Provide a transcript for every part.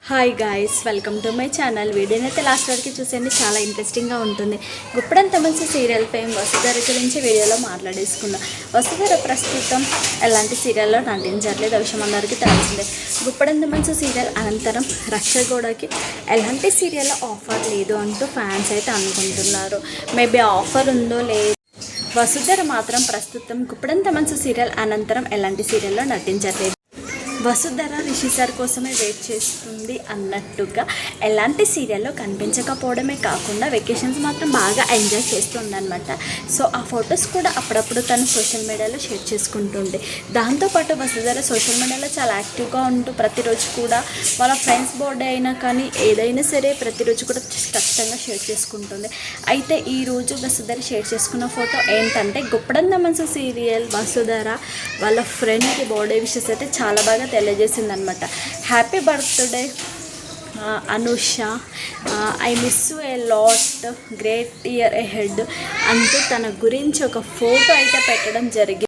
Hi guys, welcome to my channel. వీడియోని అయితే last వరకు చూసేయండి, చాలా ఇంట్రెస్టింగ్గా ఉంటుంది. గుప్పడంత మంచి సీరియల్ ఫేమ్ వసుధర గురించి వీడియోలో మాట్లాడేసుకుందాం. వసుధర ప్రస్తుతం ఎలాంటి సీరియల్లో నటించట్లేదు, ఆ విషయం అందరికీ తెలిసిందే. గుప్పడంత మంచి సీరియల్ అనంతరం రక్షగోడకి ఎలాంటి సీరియల్లో ఆఫర్ లేదు అంటూ ఫ్యాన్స్ అయితే అనుకుంటున్నారు. మేబీ ఆఫర్ ఉందో లేదు. వసుధర మాత్రం ప్రస్తుతం గుప్పడంత మంచి సీరియల్ అనంతరం ఎలాంటి సీరియల్లో నటించట్లేదు. వసుధర రిషి సార్ కోసమే వెయిట్ చేస్తుంది అన్నట్టుగా ఎలాంటి సీరియల్లో కనిపించకపోవడమే కాకుండా వెకేషన్స్ మాత్రం బాగా ఎంజాయ్ చేస్తుందన్నమాట. సో ఆ ఫొటోస్ కూడా అప్పుడప్పుడు తను సోషల్ మీడియాలో షేర్ చేసుకుంటుంది. దాంతోపాటు వసుధర సోషల్ మీడియాలో చాలా యాక్టివ్గా ఉంటూ ప్రతిరోజు కూడా వాళ్ళ ఫ్రెండ్స్ బర్త్డే అయినా కానీ ఏదైనా సరే ప్రతిరోజు కూడా ఖచ్చితంగా షేర్ చేసుకుంటుంది. అయితే ఈరోజు వసుధర షేర్ చేసుకున్న ఫోటో ఏంటంటే గుప్పడంత మంచి సీరియల్ వసుధర వాళ్ళ ఫ్రెండ్కి బర్త్డే విషెస్ అయితే చాలా బాగా తెలియజేసిందనమాట. Happy birthday Anusha, I miss you a lot, great year ahead అంటూ తన గురించి ఒక ఫోటో అయితే పెట్టడం జరిగింది.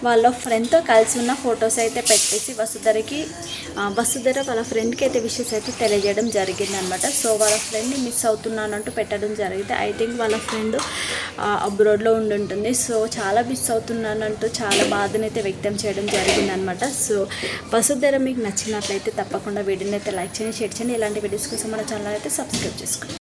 వాళ్ళ ఫ్రెండ్తో కలిసి ఉన్న ఫొటోస్ అయితే పెట్టేసి వసుధర వాళ్ళ ఫ్రెండ్కి అయితే విషెస్ అయితే తెలియజేయడం జరిగిందనమాట. సో వాళ్ళ ఫ్రెండ్ని మిస్ అవుతున్నానంటూ పెట్టడం జరిగింది. ఐ థింక్ వాళ్ళ ఫ్రెండ్ అబ్రాడ్లో ఉండుంటుంది. సో చాలా మిస్ అవుతున్నానంటూ చాలా బాధనైతే అయితే వ్యక్తం చేయడం జరిగిందనమాట. సో వసుధర మీకు నచ్చినట్లయితే తప్పకుండా వీడియోని అయితే లైక్ చేయండి, షేర్ చేయండి. ఇలాంటి వీడియోస్ కోసం మన ఛానల్ అయితే సబ్స్క్రైబ్ చేసుకోండి.